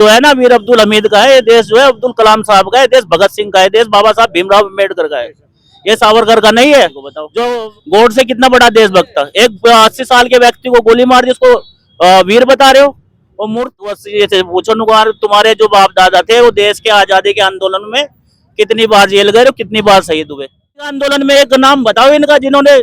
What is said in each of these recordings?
जो है ना वीर अब्दुल हमीद का है, ये देश जो है अब्दुल कलाम साहब का है, देश भगत सिंह का है, देश बाबा साहब भीमराव अम्बेडकर का है, ये सावरकर का नहीं है। बताओ, जो गोडसे कितना बड़ा देशभक्त था, एक 80 साल के व्यक्ति को गोली मार दी, उसको वीर बता रहे हो। और मूर्त पूछो तुम्हारे जो बाप दादा थे वो देश के आजादी के आंदोलन में कितनी बार जेल गए, कितनी बार शहीद हुए। आंदोलन में एक नाम बताओ इनका जिन्होंने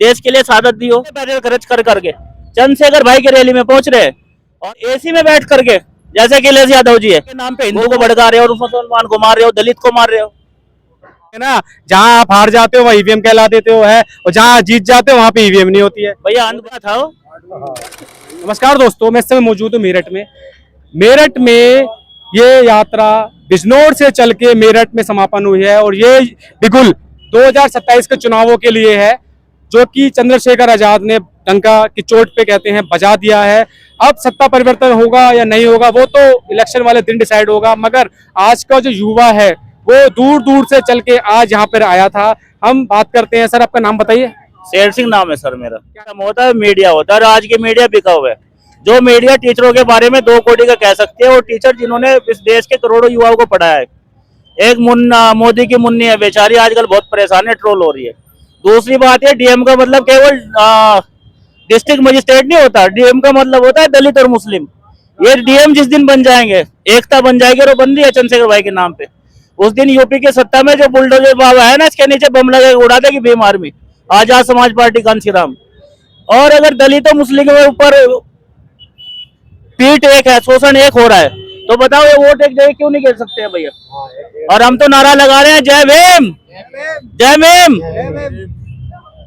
देश के लिए शहादत दी हो। पैदल खर्च कर करके चंद्रशेखर भाई की रैली में पहुंच रहे हैं और एसी में बैठ करके, जैसे अखिलेश यादव जी है, के नाम पे हिंदू को भड़का रहे हो और मुसलमान को मार रहे हो, दलित को मार रहे हो, है ना। जहाँ आप हार जाते हो वहाँ ईवीएम कहला देते हो है, और जहाँ जीत जाते हो वहाँ पे ईवीएम नहीं होती है। भैया अंधका था वो। नमस्कार दोस्तों, मैं इस समय मौजूद हूँ मेरठ में। मेरठ में ये यात्रा बिजनौर से चल के मेरठ में समापन हुई है और ये बिगुल 2027 के चुनावों के लिए है, जो कि चंद्रशेखर आजाद ने डंका की चोट पे कहते हैं बजा दिया है। अब सत्ता परिवर्तन होगा या नहीं होगा वो तो इलेक्शन वाले दिन डिसाइड होगा, मगर आज का जो युवा है वो दूर दूर से चल के आज यहाँ पर आया था। हम बात करते हैं। सर, आपका नाम बताइए। शेर सिंह नाम है सर मेरा। क्या होता है, मीडिया होता है, आज की मीडिया बिका हुआ है। जो मीडिया टीचरों के बारे में 2 कोटी का कह सकते हैं, वो टीचर जिन्होंने इस देश के करोड़ों युवाओं को पढ़ाया है। एक मोदी की मुन्नी है बेचारी, आजकल बहुत परेशान है, ट्रोल हो रही है। दूसरी बात है, डीएम का मतलब केवल डिस्ट्रिक्ट मजिस्ट्रेट नहीं होता, डीएम का मतलब होता है दलित और मुस्लिम। ये डीएम जिस दिन बन जाएंगे, एकता बन जाएगी, और वो बन रही है चंद्रशेखर भाई के नाम पे। उस दिन यूपी के सत्ता में जो बुलडोजर बाबा है ना, इसके नीचे बम लगे उड़ा देगी भीम आर्मी, आजाद समाज पार्टी कांसीराम। और अगर दलितों मुस्लिम के ऊपर पीट एक है, शोषण एक हो रहा है, तो बताओ ये वोट एक जगह क्यों नहीं गिर सकते हैं भैया। और हम तो नारा लगा रहे हैं, जय भीम जय भीम।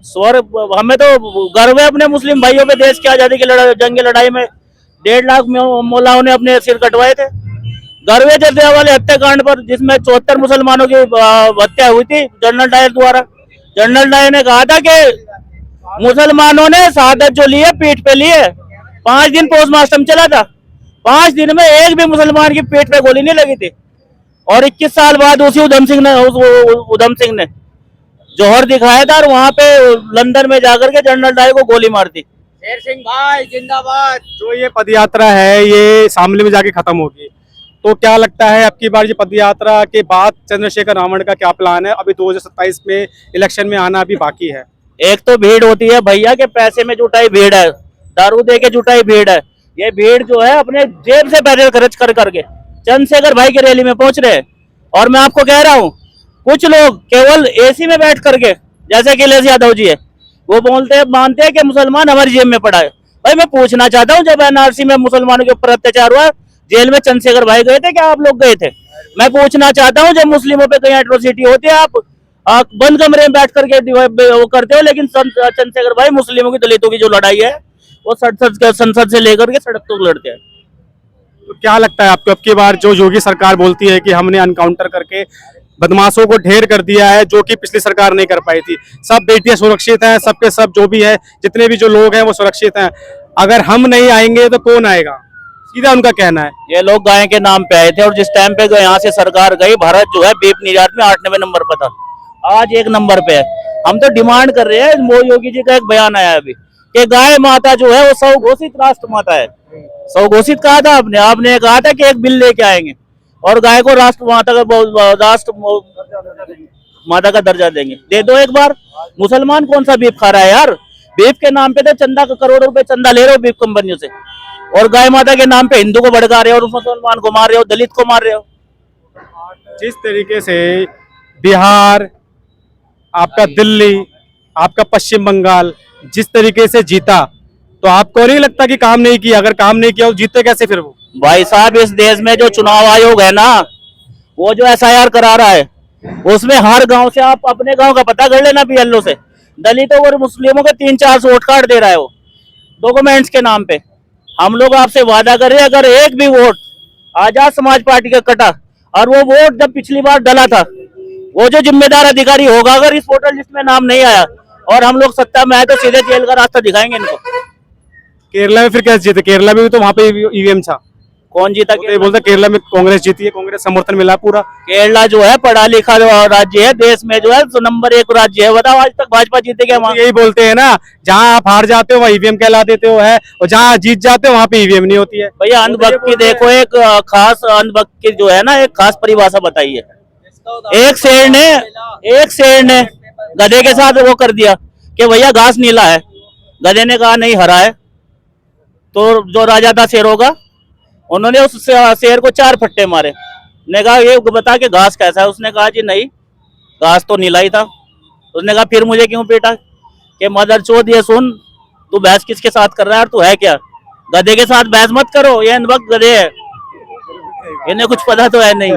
स्वर हमें तो गर्व है अपने मुस्लिम भाइयों पे। देश की आजादी की जंग की लड़ाई में 1.5 लाख मौलाओं ने अपने सिर कटवाए थे। गर्व है जलियांवाले हत्याकांड पर, जिसमें 74 मुसलमानों की हत्या हुई थी जनरल डायर द्वारा। जनरल डायर ने कहा था कि मुसलमानों ने शहादत जो ली है पीठ पे ली है। 5 दिन पोस्टमार्टम चला था, 5 दिन में एक भी मुसलमान की पीठ पे गोली नहीं लगी थी। और 21 साल बाद उसी उधम सिंह ने जौहर दिखाया था और वहां पे लंदन में जाकर के जनरल डायर को गोली मार दी। शेर सिंह भाई जिंदाबाद। जो ये पदयात्रा है ये शामली में जाके खत्म होगी, तो क्या लगता है अब की बार ये पदयात्रा के बाद चंद्रशेखर रावण का क्या प्लान है? अभी 2027 में इलेक्शन में आना अभी बाकी है। एक तो भीड़ होती है भैया के पैसे में जुटाई भीड़ है, दारू दे के जुटाई भीड़ है। ये भीड़ जो है अपने जेब से पैसे खर्च कर करके चंद्रशेखर भाई की रैली में पहुंच रहे हैं। और मैं आपको कह रहा हूँ, कुछ लोग केवल एसी में बैठ करके, जैसे अखिलेश यादव जी है, वो मानते हैं कि मुसलमान हमारी जेब में पड़ा है। भाई मैं पूछना चाहता हूँ, जब एनआरसी में मुसलमानों के ऊपर अत्याचार हुआ, जेल में चंद्रशेखर भाई गए थे क्या? आप लोग गए थे? मैं पूछना चाहता हूँ, जब मुस्लिमों पे कहीं एट्रोसिटी होती है, आप बंद कमरे में बैठ करके वो करते हो, लेकिन चंद्रशेखर भाई मुस्लिमों की दलितों की जो लड़ाई है वो संसद से लेकर के सड़क तक लड़ते हैं। तो क्या लगता है आपको अब की बार जो योगी सरकार बोलती है कि हमने अनकाउंटर करके बदमाशों को ढेर कर दिया है, जो कि पिछली सरकार नहीं कर पाई थी, सब बेटियां सुरक्षित हैं, सबके सब जो भी है, जितने भी जो लोग हैं वो सुरक्षित हैं, अगर हम नहीं आएंगे तो कौन आएगा? सीधा उनका कहना है। ये लोग गाय के नाम पे आए थे और जिस टाइम पे यहाँ से सरकार गई, भारत जो है बीप निर्यात में 8वें नंबर पर था, आज 1 नंबर पे है। हम तो डिमांड कर रहे हैं, मोदी योगी जी का एक बयान आया अभी कि गाय माता जो है वो स्वघोषित राष्ट्र माता है। स्वघोषित कहा था आपने कहा था कि एक बिल लेके आएंगे और गाय को राष्ट्र माता का दर्जा देंगे। दे दो एक बार। मुसलमान कौन सा बीफ खा रहा है यार? बीफ के नाम पे तो चंदा करोड़ों रुपए चंदा ले रहे हो बीफ कंपनियों से, और गाय माता के नाम पे हिंदू को भड़का रहे हो और मुसलमान को मार रहे हो, दलित को मार रहे हो। जिस तरीके से बिहार, आपका दिल्ली, आपका पश्चिम बंगाल जिस तरीके से जीता, तो आपको नहीं लगता कि काम नहीं किया? अगर काम नहीं किया तो जीते कैसे फिर वो? भाई साहब, इस देश में जो चुनाव आयोग है ना, वो जो एसआईआर करा रहा है, उसमें हर गांव से आप अपने गांव का पता कर लेना बीएलओ से, दलितों और मुस्लिमों के 3-4 वोट कार्ड दे रहा है वो डॉक्यूमेंट्स के नाम पे। हम लोग आपसे वादा करें, अगर एक भी वोट आजाद समाज पार्टी का कटा, और वो वोट जब पिछली बार डला था, वो जो जिम्मेदार अधिकारी होगा, अगर इस वोटर लिस्ट में नाम नहीं आया और हम लोग सत्ता में आए, तो सीधे जेल का रास्ता दिखाएंगे इनको। केरला में फिर कैसे जीते? केरला में भी तो वहां पे ईवीएम था। कौन जीता? तो ये बोलते हैं केरला में कांग्रेस जीती है, कांग्रेस समर्थन मिला पूरा। केरला जो है पढ़ा लिखा राज्य है, देश में जो है तो नंबर 1 राज्य है। बताओ आज तक भाजपा जीते क्या वहाँ? यही बोलते हैं ना, जहाँ आप हार जाते हो वहाँ ईवीएम कहला देते हो है, और जहाँ जीत जाते हो वहाँ पे ईवीएम नहीं होती है। भैया अंधभक्त की देखो, एक खास अंधभक्त की जो है ना एक खास परिभाषा बताई है। एक शेर ने गधे के साथ वो कर दिया कि भैया घास नीला है, गधे ने कहा नहीं हरा है, तो जो राजा था शेरों का, उन्होंने उस शेर को 4 फट्टे मारे। ने कहा ये बता के घास कैसा है? उसने कहा जी नहीं, घास तो नीला ही था। उसने कहा फिर मुझे क्यों पीटा? कि मदरचोद ये सुन, तू बहस किसके साथ कर रहा है और तू है क्या? गधे के साथ बहस मत करो, ये वक्त गधे है, इन्हें कुछ पता तो है नहीं।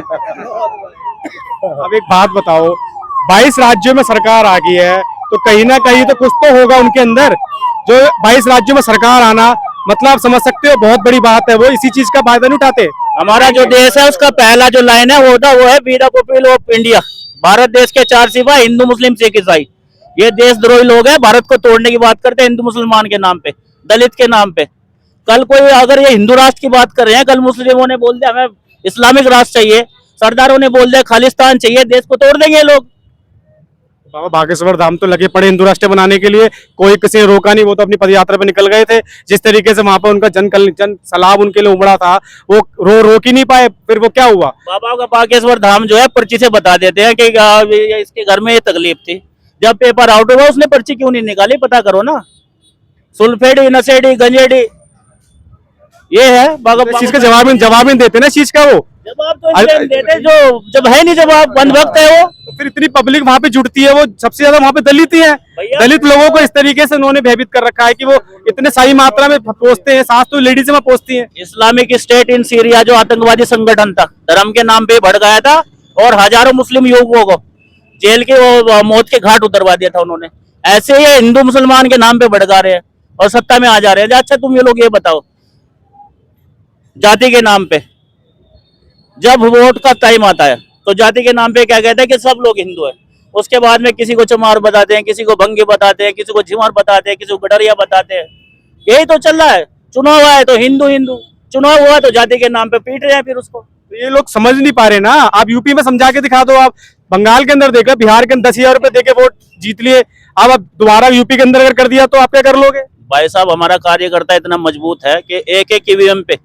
अब एक बात बताओ, 22 राज्यों में सरकार आ गई है, तो कहीं ना कहीं तो कुछ तो होगा उनके अंदर। जो 22 राज्यों में सरकार आना, मतलब आप समझ सकते हो बहुत बड़ी बात है, वो इसी चीज का फायदा नहीं उठाते। हमारा जो देश है उसका पहला जो लाइन है वो है वीरा पीपल ऑफ इंडिया। भारत देश के 4 सिवा हिंदू मुस्लिम सिख ईसाई, ये देशद्रोही लोग हैं, भारत को तोड़ने की बात करते हैं हिंदू मुसलमान के नाम पे, दलित के नाम पे। कल कोई अगर ये हिंदू राष्ट्र की बात कर रहे हैं, कल मुस्लिमों ने बोल दिया हमें इस्लामिक राष्ट्र चाहिए, सरदारों ने बोल दिया खालिस्तान चाहिए, देश को तोड़ देंगे लोग। बाबा बागेश्वर धाम तो लगे पड़े हिंदू राष्ट्र बनाने के लिए, कोई किसी ने रोका नहीं, वो तो अपनी पदयात्रा पे निकल गए थे। जिस तरीके से वहां पर उनका जन सलाब उनके लिए उमड़ा था, वो रोक ही नहीं पाए, फिर वो क्या हुआ? बाबा का बागेश्वर धाम जो है पर्ची से बता देते हैं कि इसके घर में ये तकलीफ थी, जब पेपर आउट हुआ उसने पर्ची क्यों नहीं निकाली? पता करो ना। सुल्फेडी, नशेडी, गंजेडी, ये है इस चीज का जवाब नहीं देते ना, इस चीज का वो जवाब तो इसलिए देते जो जब है नहीं जवाब, बंधभक्त है वो। तो फिर इतनी पब्लिक वहां पे जुटती है, वो सबसे ज्यादा वहां पे दलित ही है। दलित लोगों को इस तरीके से उन्होंने भयभीत कर रखा है कि वो इतने सही मात्रा में पहुंचते हैं, साथ तो लेडीज में पहुंचती हैं। इस्लामिक स्टेट इन सीरिया जो आतंकवादी संगठन था, धर्म के नाम पे भड़क गया था और हजारों मुस्लिम युवकों को जेल के वो मौत के घाट उतरवा दिया था उन्होंने। ऐसे ही हिंदू मुसलमान के नाम पे भड़का रहे हैं और सत्ता में आ जा रहे हैं। अच्छा तुम ये लोग ये बताओ, जाति के नाम पे जब वोट का टाइम आता है तो जाति के नाम पे क्या कहते हैं कि सब लोग हिंदू है, उसके बाद में किसी को चमार बताते हैं, किसी को भंगी बताते हैं, किसी को झिमार बताते हैं, किसी को गडरिया बताते हैं। यही तो चल रहा है। चुनाव आया तो हिंदू हिंदू, चुनाव हुआ तो जाति के नाम पे पीट रहे हैं फिर उसको। तो ये लोग समझ नहीं पा रहे ना। आप यूपी में समझा के दिखा दो, आप बंगाल के अंदर देखा, बिहार के अंदर 10,000 रुपए देके वोट जीत लिए, अब आप दोबारा यूपी के अंदर अगर कर दिया तो आप क्या कर लोगे? भाई साहब हमारा कार्यकर्ता इतना मजबूत है कि एक ईवीएम पे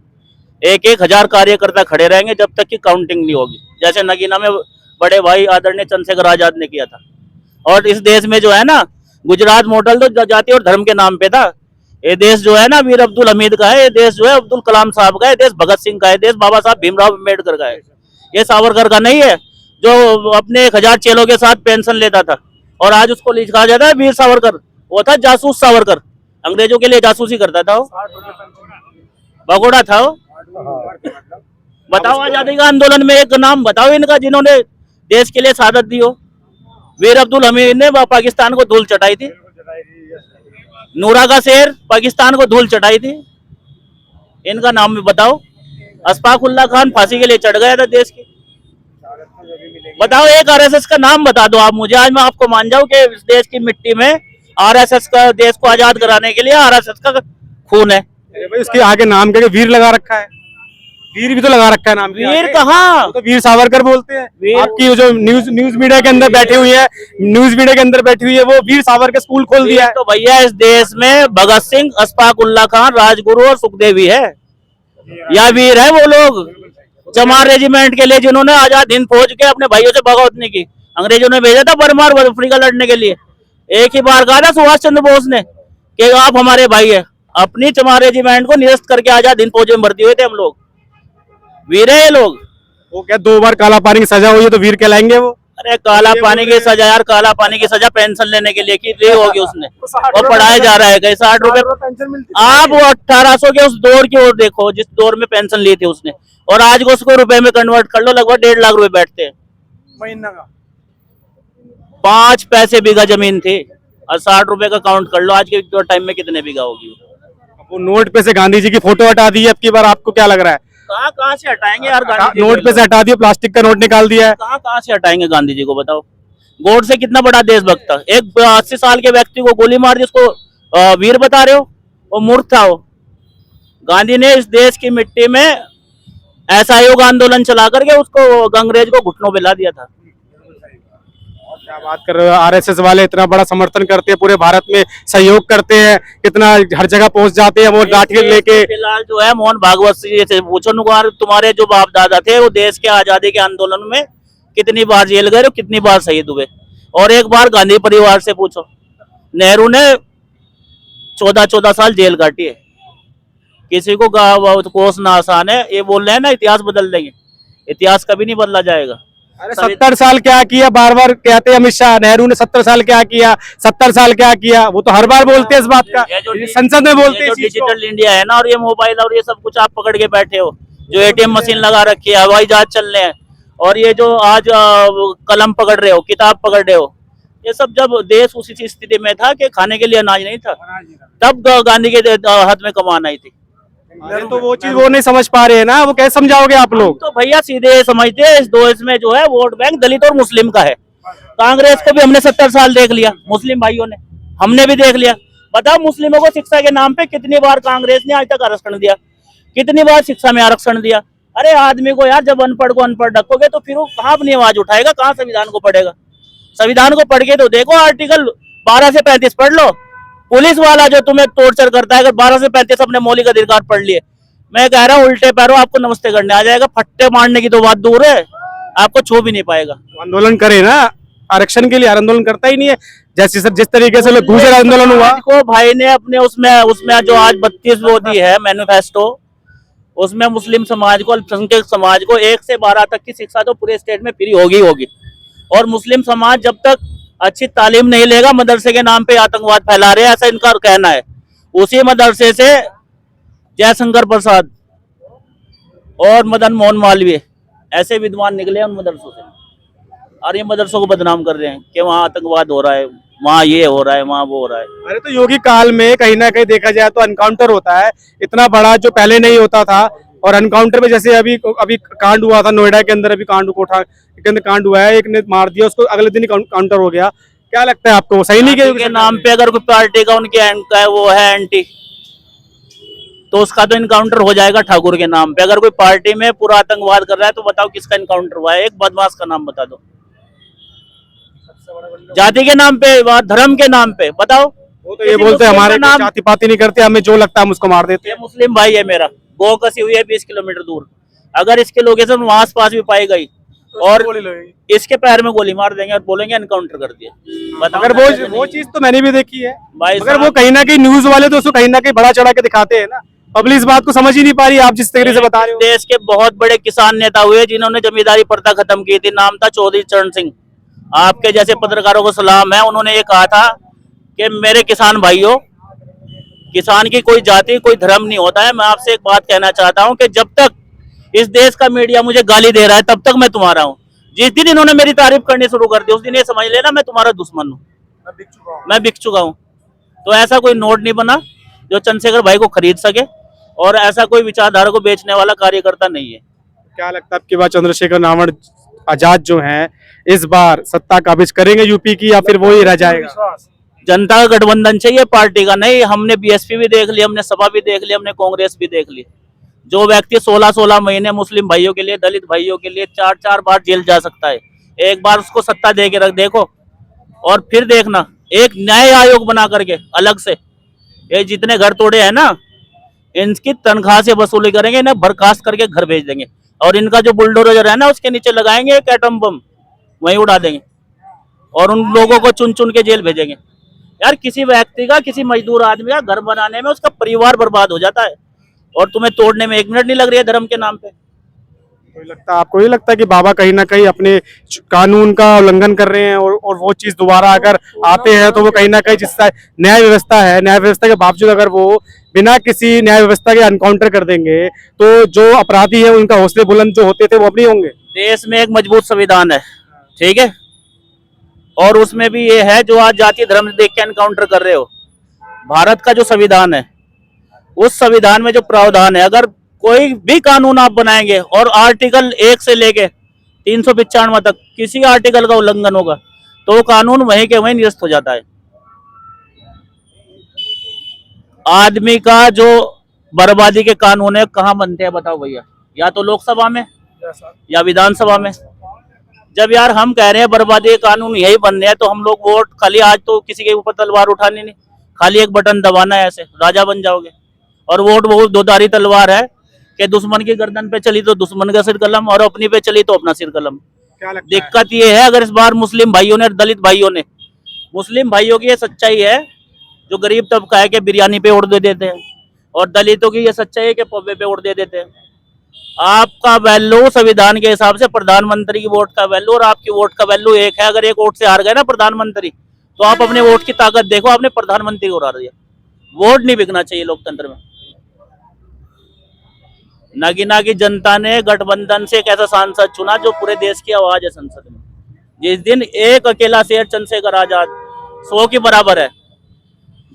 1,000 कार्यकर्ता खड़े रहेंगे जब तक कि काउंटिंग नहीं होगी। जैसे नगीना में बड़े भाई आदरणीय चंद्रशेखर आजाद ने किया था। और इस देश में जो है ना, गुजरात मॉडल तो जाति और धर्म के नाम पे था। ये देश जो है ना वीर अब्दुल हमीद का है, ये देश जो है अब्दुल कलाम साहब का है, देश भगत सिंह का है, देश बाबा साहब भीमराव अम्बेडकर का है। ये सावरकर का नहीं है जो अपने 1,000 चेलों के साथ पेंशन लेता था और आज उसको लिखा जाता है वीर सावरकर। वो था जासूस सावरकर, अंग्रेजों के लिए जासूसी करता था, वो भगोड़ा था वो। बताओ आजादी का आंदोलन में एक नाम बताओ इनका जिन्होंने देश के लिए शहादत दी हो। वीर अब्दुल हमीद ने पाकिस्तान को धूल चटाई थी, नूरा का शेर पाकिस्तान को धूल चटाई थी। इनका नाम भी बताओ। अशफाकुल्ला खान फांसी के लिए चढ़ गया था देश की। बताओ एक आरएसएस का नाम बता दो आप मुझे, आज मैं आपको मान जाऊं कि इस देश की मिट्टी में आरएसएस का, देश को आजाद कराने के लिए आरएसएस का खून है। इसके आगे नाम के वीर लगा रखा है, वीर भी तो लगा रखा है नाम। वीर कहाँ? तो वीर सावरकर बोलते हैं। आपकी जो न्यूज मीडिया के अंदर बैठी हुई है, न्यूज मीडिया के अंदर बैठी हुई है, वो वीर सावरकर स्कूल खोल दिया है। तो भैया इस देश में भगत सिंह, अशफाकुल्ला खान, राजगुरु और सुखदेवी है, या वीर है वो लोग। चमार रेजिमेंट के लिए जिन्होंने आजाद हिंद फौज के अपने भाइयों से बगावत नहीं की, अंग्रेजों ने भेजा था बर्मा और अफ्रीका लड़ने के लिए। एक ही बार कहा था सुभाष चंद्र बोस ने कि आप हमारे भाई है। अपनी चमार रेजिमेंट को निरस्त करके आजाद हिंद फौज में भर्ती हुए थे हम लोग। वीर है ये लोग। वो क्या 2 बार काला पानी की सजा हुई है तो वीर कहलाएंगे वो? अरे काला पानी की सजा यार, काला पानी की सजा पेंशन लेने के लिए की ली होगी उसने, और पढ़ाया जा रहा है कहीं 60 रुपए पेंशन मिलती। आप वो 1800 के उस दौर की ओर देखो जिस दौर में पेंशन ली थी उसने, और आज को उसको रुपए में कन्वर्ट कर लो, लगभग 1.5 लाख रुपए बैठते हैं महीना का। 5 पैसे बीघा जमीन थी और 60 रुपए का काउंट कर लो आज के टाइम में कितने बीघा होगी। वो नोट पे से गांधी जी की फोटो हटा दी है अब की बार, आपको क्या लग रहा है? कहाँ से हटाएंगे यार गांधी जी? नोट पे से हटा दिया, प्लास्टिक का नोट निकाल दिया है। कहाँ से हटाएंगे गांधी जी को? बताओ। गोडसे कितना बड़ा देशभक्त था, एक 80 साल के व्यक्ति को गोली मार दी, उसको वीर बता रहे हो? वो मूर्ख था वो। गांधी ने इस देश की मिट्टी में असहयोग आंदोलन चला करके उसको अंग्रेज को घुटनों पे ला दिया था। क्या बात कर रहे हो, आरएसएस वाले इतना बड़ा समर्थन करते हैं, पूरे भारत में सहयोग करते हैं, कितना हर जगह पहुंच जाते हैं वो लाठी लेके। फिलहाल जो है मोहन भागवत से पूछो, तुम्हारे जो बाप दादा थे वो देश के आजादी के आंदोलन में कितनी बार जेल गए और कितनी बार शहीद हुए। और एक बार गांधी परिवार से पूछो, नेहरू ने 14-14 साल जेल काटी है। किसी को कोसना आसान है, ये बोल रहे हैं ना इतिहास बदल देंगे, इतिहास कभी नहीं बदला जाएगा। अरे 70 साल क्या किया, बार बार कहते हैं अमित शाह, नेहरू ने 70 साल क्या किया, 70 साल क्या किया, वो तो हर बार बोलते हैं इस बात का, संसद में बोलते हैं। डिजिटल इंडिया है ना, और ये मोबाइल और ये सब कुछ आप पकड़ के बैठे हो, जो एटीएम मशीन लगा रखी है, हवाई जहाज चल रहे हैं, और ये जो आज कलम पकड़ रहे हो, किताब पकड़ रहे हो, ये सब जब देश उसी स्थिति में था कि खाने के लिए अनाज नहीं था, तब गांधी के हाथ में कमान आई थी। अरे तो वो चीज वो नहीं समझ पा रहे हैं ना, वो कैसे समझाओगे आप लोग? तो भैया सीधे समझते हैं, इस देश में जो है वोट बैंक दलित और मुस्लिम का है। कांग्रेस को भी हमने 70 साल देख लिया, मुस्लिम भाइयों ने, हमने भी देख लिया। बताओ मुस्लिमों को शिक्षा के नाम पे कितनी बार कांग्रेस ने आज तक आरक्षण दिया, कितनी बार शिक्षा में आरक्षण दिया। अरे आदमी को यार, जब अनपढ़ को अनपढ़ रखोगे तो फिर वो कहाँ अपनी आवाज उठाएगा, कहाँ संविधान को पढ़ेगा। संविधान को पढ़ के तो देखो, आर्टिकल 12 से 35 पढ़ लो। पुलिस वाला जो तुम्हें टॉर्चर करता है, अगर 12 से 35 अपने मौलिक अधिकार पढ़ लिए, मैं कह रहा हूँ उल्टे पैरों आपको नमस्ते करने आ जाएगा। फट्टे मारने की तो बात दूर है, आपको छू भी नहीं पाएगा। आंदोलन करे ना आरक्षण के लिए, आंदोलन करता ही नहीं है। जैसे सर जिस तरीके से गुजर आंदोलन हुआ, को भाई ने अपने उसमें जो आज 32 वो दी है मैनिफेस्टो, उसमें मुस्लिम समाज को, अल्पसंख्यक समाज को 1 से 12 तक की शिक्षा तो पूरे स्टेट में फ्री होगी। और मुस्लिम समाज जब तक अच्छी तालीम नहीं लेगा, मदरसे के नाम पे आतंकवाद फैला रहे हैं, ऐसा इनका कहना है। उसी मदरसे से जयशंकर प्रसाद और मदन मोहन मालवीय ऐसे विद्वान निकले उन मदरसों से, और ये मदरसों को बदनाम कर रहे हैं कि वहाँ आतंकवाद हो रहा है, वहाँ ये हो रहा है, वहाँ वो हो रहा है। अरे तो योगी काल में कहीं ना कहीं देखा जाए तो एनकाउंटर होता है इतना बड़ा, जो पहले नहीं होता था। और एनकाउंटर में जैसे अभी कांड हुआ था नोएडा के अंदर, अभी कोठा के अंदर कांड हुआ है, एक ने मार दिया उसको, अगले दिन ही काउंटर हो गया। क्या लगता है आपको, सही नहीं के नाम पे अगर कोई पार्टी का उनके वो है एंटी, तो उसका तो इनकाउंटर हो जाएगा ठाकुर के नाम पे। अगर कोई पार्टी में पूरा आतंकवाद कर रहा है तो बताओ किसका इनकाउंटर हुआ है? एक बदमाश का नाम बता दो, जाति के नाम पे, धर्म के नाम पे बताओ। वो तो ये बोलते हैं हमारे जाति पाति नहीं करते, हमें जो लगता है हम उसको मार देते हैं। ये मुस्लिम भाई है मेरा, गौ कसी हुई है 20 किलोमीटर दूर, अगर इसके लोकेशन वहां आस पास भी पाई गई और इसके पैर में गोली मार देंगे और बोलेंगे एनकाउंटर कर दिया। अगर वो चीज तो मैंने भी देखी है, मगर वो कहीं ना कहीं न्यूज वाले तो उसको कहीं ना कहीं बड़ा चढ़ा के दिखाते हैं ना, पब्लिक इस बात को समझ ही नहीं पा रही। आप जिस तरीके से बता रहे हो, देश के बहुत बड़े किसान नेता हुए जिन्होंने जमींदारी प्रथा खत्म की थी, नाम था चौधरी चरण सिंह। आपके जैसे पत्रकारों को सलाम है, उन्होंने ये कहा था कि मेरे किसान भाइयों, किसान की कोई जाति कोई धर्म नहीं होता है। मैं आपसे एक बात कहना चाहता हूं कि जब तक इस देश का मीडिया मुझे गाली दे रहा है तब तक मैं तुम्हारा हूं। जिस दिन इन्होंने मेरी तारीफ करनी शुरू कर दी उस दिन ये समझ लेना मैं तुम्हारा दुश्मन हूं, मैं बिक चुका हूं। तो ऐसा कोई नोट नहीं बना जो चंद्रशेखर भाई को खरीद सके, और ऐसा कोई विचारधारा को बेचने वाला कार्यकर्ता नहीं है। क्या लगता है आपकी बात, चंद्रशेखर नावड़ आजाद जो हैं इस बार सत्ता काबिज करेंगे यूपी की, या फिर वो ही रह जाएगा? जनता का गठबंधन चाहिए, पार्टी का नहीं। हमने बीएसपी भी देख ली, हमने सपा भी देख ली, हमने कांग्रेस भी देख ली। जो व्यक्ति 16-16 महीने मुस्लिम भाइयों के लिए, दलित भाइयों के लिए 4-4 बार जेल जा सकता है, एक बार उसको सत्ता दे के रख देखो, और फिर देखना एक न्याय आयोग बना करके अलग से, ये जितने घर तोड़े हैं ना इनकी तनख्वाह से वसूली करेंगे, इन्हें बर्खास्त करके घर भेज देंगे, और इनका जो बुलडोजर है ना उसके नीचे लगाएंगे एक एटम बम, वहीं उड़ा देंगे, और उन लोगों को चुन चुन के जेल भेजेंगे। यार किसी व्यक्ति का, किसी मजदूर आदमी का घर बनाने में उसका परिवार बर्बाद हो जाता है, और तुम्हें तोड़ने में 1 मिनट नहीं लग रही है धर्म के नाम पे। आपको ये लगता है कि बाबा कहीं ना कहीं अपने कानून का उल्लंघन कर रहे हैं, और वो चीज दोबारा अगर आते हैं तो वो कहीं ना कहीं जिसका न्याय व्यवस्था है, न्याय व्यवस्था के बावजूद अगर वो बिना किसी न्याय व्यवस्था के एनकाउंटर कर देंगे तो जो अपराधी है उनका हौसले बुलंद जो होते थे वो अब नहीं होंगे? देश में एक मजबूत संविधान है, ठीक है, और उसमें भी ये है जो आज जाति धर्म देख के एनकाउंटर कर रहे हो। भारत का जो संविधान है उस संविधान में जो प्रावधान है, अगर कोई भी कानून आप बनाएंगे और आर्टिकल 1 से लेके 395 तक किसी आर्टिकल का उल्लंघन होगा तो वो कानून वहीं के वहीं निरस्त हो जाता है। आदमी का जो बर्बादी के कानून है कहाँ बनते हैं बताओ भैया? या तो लोकसभा में या विधानसभा में। जब यार हम कह रहे हैं बर्बादी के कानून यही बन रहे हैं, तो हम लोग वोट खाली, आज तो किसी के ऊपर तलवार उठानी नहीं, खाली एक बटन दबाना है, ऐसे राजा बन जाओगे। और वोट वो दोधारी तलवार है कि दुश्मन की गर्दन पे चली तो दुश्मन का सिर कलम, और अपनी पे चली तो अपना सिर कलम। क्या लगता है? दिक्कत ये है, अगर इस बार मुस्लिम भाइयों ने, दलित भाइयों ने, मुस्लिम भाइयों की ये सच्चाई है जो गरीब तबका है कि बिरयानी पे वोट दे देते हैं, और दलितों की ये सच्चाई है कि पौवे पे वोट दे देते हैं। आपका वैल्यू संविधान के हिसाब से प्रधानमंत्री की वोट का वैल्यू और आपकी वोट का वैल्यू एक है। अगर एक वोट से हार गए ना प्रधानमंत्री, तो आप अपने वोट की ताकत देखो, आपने प्रधानमंत्री को हरा दिया। वोट नहीं बिकना चाहिए लोकतंत्र में। नागिना की जनता ने गठबंधन से एक ऐसा सांसद चुना जो पूरे देश की आवाज है संसद में। जिस दिन एक अकेला शेर चंद्रशेखर आजाद 100 के बराबर है,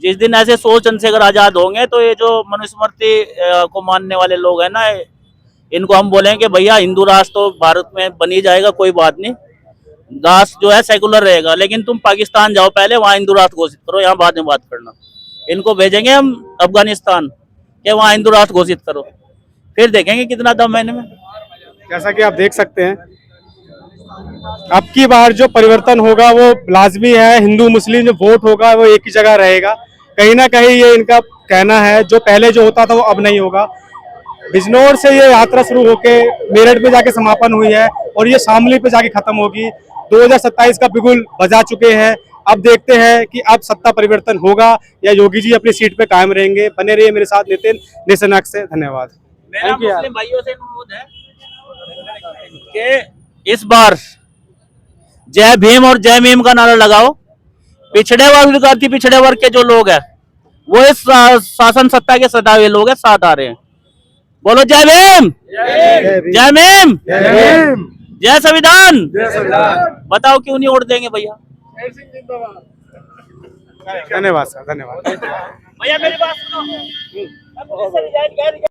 जिस दिन ऐसे 100 चंद्रशेखर आजाद होंगे, तो ये जो मनुस्मृति को मानने वाले लोग हैं ना, इनको हम बोलेंगे भैया हिंदू राष्ट्र तो भारत में बनी जाएगा, कोई बात नहीं, राष्ट्र जो है सेकुलर रहेगा, लेकिन तुम पाकिस्तान जाओ पहले, वहां हिंदू राष्ट्र घोषित करो, यहाँ बाद में बात करना। इनको भेजेंगे हम अफगानिस्तान के, वहां हिंदू राष्ट्र घोषित करो, फिर देखेंगे कितना दम है इनमें। जैसा कि आप देख सकते हैं, अब की बार जो परिवर्तन होगा वो लाजमी है। हिंदू मुस्लिम जो वोट होगा वो एक ही जगह रहेगा। कहीं ना कहीं ये इनका कहना है, जो पहले जो होता था वो अब नहीं होगा। बिजनौर से ये यात्रा शुरू होके मेरठ में जाके समापन हुई है और ये शामली पे जाके खत्म होगी। 2027 का बिगुल बजा चुके हैं। अब देखते हैं कि अब सत्ता परिवर्तन होगा या योगी जी अपनी सीट पे कायम रहेंगे। बने रहिए मेरे साथ, नितिन, नेशन एक्ट से। धन्यवाद। मेरा मुस्लिम भाइयों से अनुरोध है कि इस बार जय भीम और जय मीम का नारा लगाओ। पिछड़े वर्ग, अति पिछड़े वर्ग के जो लोग हैं वो इस शासन सत्ता के सतावे लोग हैं, साथ आ रहे हैं। बोलो जय भीम, जय मीम, जय संविधान। बताओ क्यों नहीं वोट देंगे भैया? धन्यवाद सर, धन्यवाद। भैया मेरी बात सुनो।